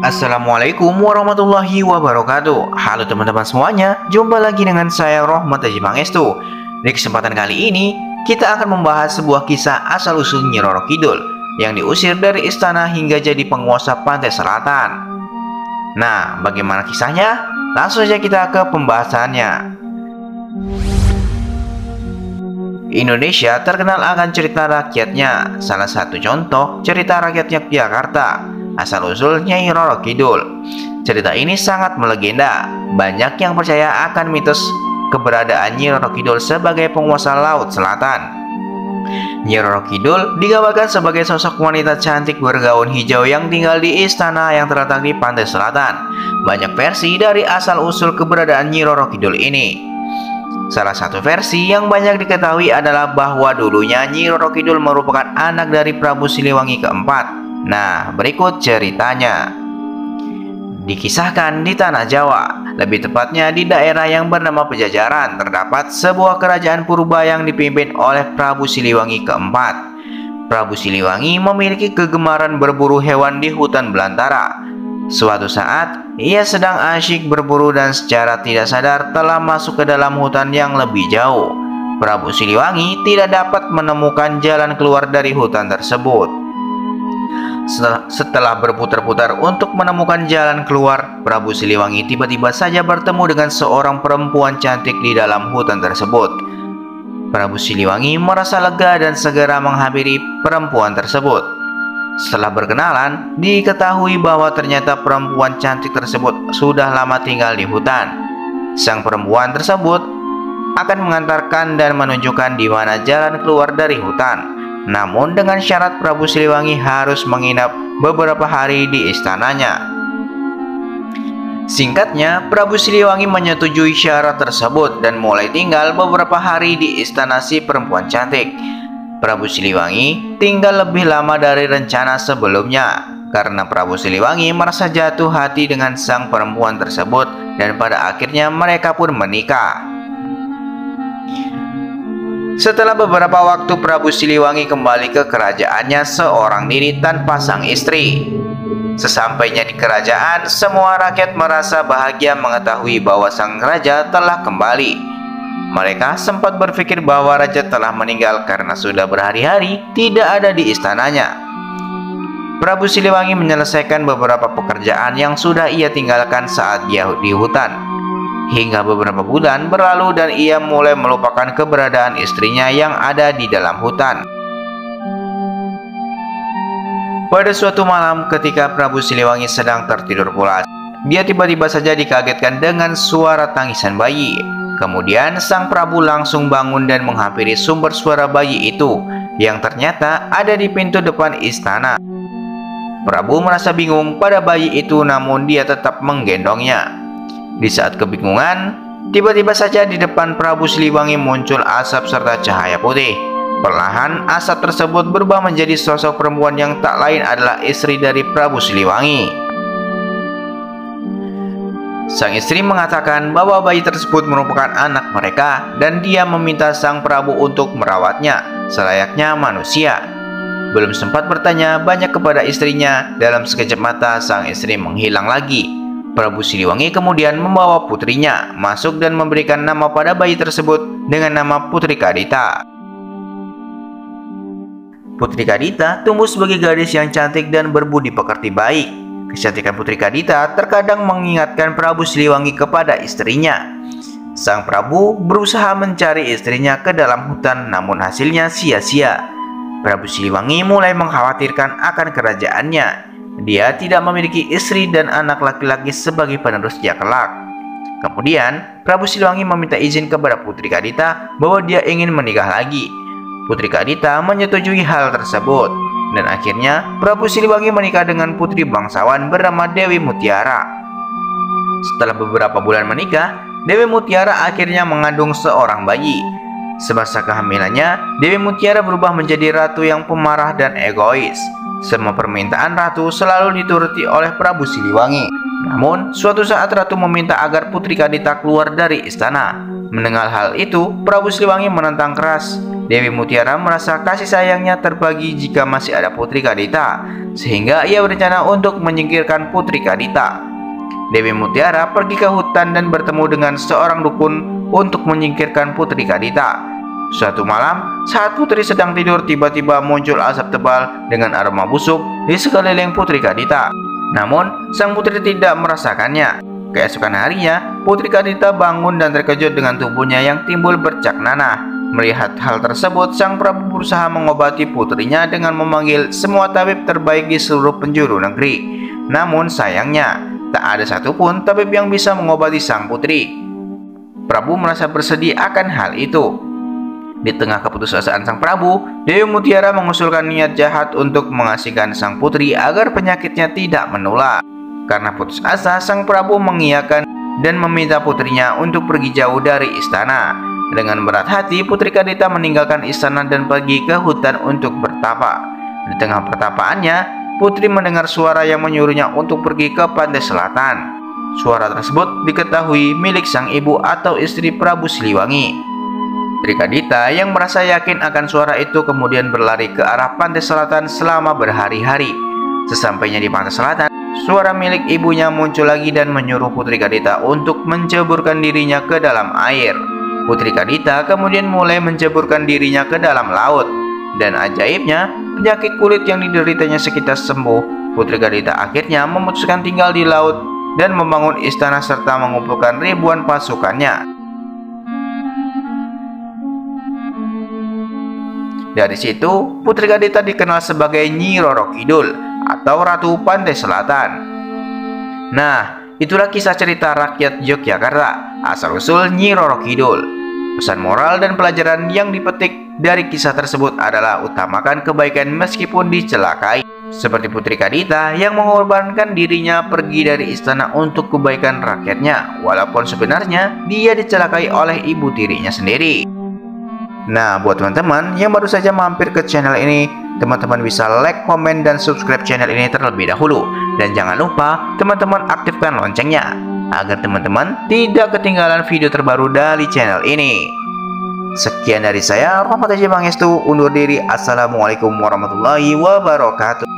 Assalamualaikum warahmatullahi wabarakatuh. Halo teman-teman semuanya, jumpa lagi dengan saya Rohmat Haji Pangestu. Di kesempatan kali ini, kita akan membahas sebuah kisah asal-usul Nyi Roro Kidul yang diusir dari istana hingga jadi penguasa pantai selatan. Nah, bagaimana kisahnya? Langsung saja kita ke pembahasannya. Indonesia terkenal akan cerita rakyatnya. Salah satu contoh cerita rakyat Yogyakarta, asal-usul Nyai Roro Kidul. Cerita ini sangat melegenda. Banyak yang percaya akan mitos keberadaan Nyi Roro Kidul sebagai penguasa Laut Selatan. Nyi Roro Kidul digambarkan sebagai sosok wanita cantik bergaun hijau yang tinggal di istana yang terletak di pantai selatan. Banyak versi dari asal-usul keberadaan Nyi Roro Kidul ini. Salah satu versi yang banyak diketahui adalah bahwa dulunya Nyi Roro Kidul merupakan anak dari Prabu Siliwangi keempat. Nah, berikut ceritanya. Dikisahkan di tanah Jawa, lebih tepatnya di daerah yang bernama Pejajaran, terdapat sebuah kerajaan purba yang dipimpin oleh Prabu Siliwangi keempat. Prabu Siliwangi memiliki kegemaran berburu hewan di hutan belantara. Suatu saat, ia sedang asyik berburu dan secara tidak sadar telah masuk ke dalam hutan yang lebih jauh. Prabu Siliwangi tidak dapat menemukan jalan keluar dari hutan tersebut. Setelah berputar-putar untuk menemukan jalan keluar, Prabu Siliwangi tiba-tiba saja bertemu dengan seorang perempuan cantik di dalam hutan tersebut. Prabu Siliwangi merasa lega dan segera menghampiri perempuan tersebut. Setelah berkenalan, diketahui bahwa ternyata perempuan cantik tersebut sudah lama tinggal di hutan. Sang perempuan tersebut akan mengantarkan dan menunjukkan di mana jalan keluar dari hutan. Namun dengan syarat Prabu Siliwangi harus menginap beberapa hari di istananya. Singkatnya, Prabu Siliwangi menyetujui syarat tersebut dan mulai tinggal beberapa hari di istana si perempuan cantik. Prabu Siliwangi tinggal lebih lama dari rencana sebelumnya karena Prabu Siliwangi merasa jatuh hati dengan sang perempuan tersebut dan pada akhirnya mereka pun menikah. Setelah beberapa waktu, Prabu Siliwangi kembali ke kerajaannya seorang diri tanpa sang istri. Sesampainya di kerajaan, semua rakyat merasa bahagia mengetahui bahwa sang raja telah kembali. Mereka sempat berpikir bahwa raja telah meninggal karena sudah berhari-hari tidak ada di istananya. Prabu Siliwangi menyelesaikan beberapa pekerjaan yang sudah ia tinggalkan saat dia di hutan. Hingga beberapa bulan berlalu dan ia mulai melupakan keberadaan istrinya yang ada di dalam hutan. Pada suatu malam ketika Prabu Siliwangi sedang tertidur pulas, dia tiba-tiba saja dikagetkan dengan suara tangisan bayi. Kemudian sang Prabu langsung bangun dan menghampiri sumber suara bayi itu yang ternyata ada di pintu depan istana. Prabu merasa bingung pada bayi itu, namun dia tetap menggendongnya. Di saat kebingungan, tiba-tiba saja di depan Prabu Siliwangi muncul asap serta cahaya putih. Perlahan asap tersebut berubah menjadi sosok perempuan yang tak lain adalah istri dari Prabu Siliwangi. Sang istri mengatakan bahwa bayi tersebut merupakan anak mereka dan dia meminta sang Prabu untuk merawatnya selayaknya manusia. Belum sempat bertanya banyak kepada istrinya, dalam sekejap mata sang istri menghilang lagi. Prabu Siliwangi kemudian membawa putrinya masuk dan memberikan nama pada bayi tersebut dengan nama Putri Kadita. Putri Kadita tumbuh sebagai gadis yang cantik dan berbudi pekerti baik. Kecantikan Putri Kadita terkadang mengingatkan Prabu Siliwangi kepada istrinya. Sang Prabu berusaha mencari istrinya ke dalam hutan, namun hasilnya sia-sia. Prabu Siliwangi mulai mengkhawatirkan akan kerajaannya. Dia tidak memiliki istri dan anak laki-laki sebagai penerusnya kelak. Kemudian, Prabu Siliwangi meminta izin kepada Putri Kadita bahwa dia ingin menikah lagi. Putri Kadita menyetujui hal tersebut. Dan akhirnya, Prabu Siliwangi menikah dengan putri bangsawan bernama Dewi Mutiara. Setelah beberapa bulan menikah, Dewi Mutiara akhirnya mengandung seorang bayi. Semasa kehamilannya, Dewi Mutiara berubah menjadi ratu yang pemarah dan egois. Semua permintaan ratu selalu dituruti oleh Prabu Siliwangi. Namun, suatu saat ratu meminta agar Putri Kadita keluar dari istana. Mendengar hal itu, Prabu Siliwangi menentang keras. Dewi Mutiara merasa kasih sayangnya terbagi jika masih ada Putri Kadita, sehingga ia berencana untuk menyingkirkan Putri Kadita. Dewi Mutiara pergi ke hutan dan bertemu dengan seorang dukun untuk menyingkirkan Putri Kadita. Suatu malam, saat Putri sedang tidur, tiba-tiba muncul asap tebal dengan aroma busuk di sekeliling Putri Kadita. Namun, sang putri tidak merasakannya. Keesokan harinya, Putri Kadita bangun dan terkejut dengan tubuhnya yang timbul bercak nanah. Melihat hal tersebut, sang Prabu berusaha mengobati putrinya dengan memanggil semua tabib terbaik di seluruh penjuru negeri. Namun sayangnya, tak ada satupun tabib yang bisa mengobati sang putri. Prabu merasa bersedih akan hal itu. Di tengah keputusasaan sang Prabu, Dewi Mutiara mengusulkan niat jahat untuk mengasingkan sang putri agar penyakitnya tidak menular. Karena putus asa, sang Prabu mengiyakan dan meminta putrinya untuk pergi jauh dari istana. Dengan berat hati, Putri Kadita meninggalkan istana dan pergi ke hutan untuk bertapa. Di tengah pertapaannya, Putri mendengar suara yang menyuruhnya untuk pergi ke pantai selatan. Suara tersebut diketahui milik sang ibu atau istri Prabu Siliwangi. Putri Kadita yang merasa yakin akan suara itu kemudian berlari ke arah pantai selatan selama berhari-hari. Sesampainya di pantai selatan, suara milik ibunya muncul lagi dan menyuruh Putri Kadita untuk menceburkan dirinya ke dalam air. Putri Kadita kemudian mulai menceburkan dirinya ke dalam laut. Dan ajaibnya, penyakit kulit yang dideritanya sekitar sembuh. Putri Kadita akhirnya memutuskan tinggal di laut dan membangun istana serta mengumpulkan ribuan pasukannya. Dari situ, Putri Kadita dikenal sebagai Nyi Roro Kidul atau Ratu Pantai Selatan. Nah, itulah kisah cerita rakyat Yogyakarta, asal-usul Nyi Roro Kidul. Pesan moral dan pelajaran yang dipetik dari kisah tersebut adalah utamakan kebaikan meskipun dicelakai. Seperti Putri Kadita yang mengorbankan dirinya pergi dari istana untuk kebaikan rakyatnya, walaupun sebenarnya dia dicelakai oleh ibu tirinya sendiri. Nah, buat teman-teman yang baru saja mampir ke channel ini, teman-teman bisa like, komen, dan subscribe channel ini terlebih dahulu. Dan jangan lupa teman-teman aktifkan loncengnya, agar teman-teman tidak ketinggalan video terbaru dari channel ini. Sekian dari saya, Rahmat Haji Pangestu, undur diri. Assalamualaikum warahmatullahi wabarakatuh.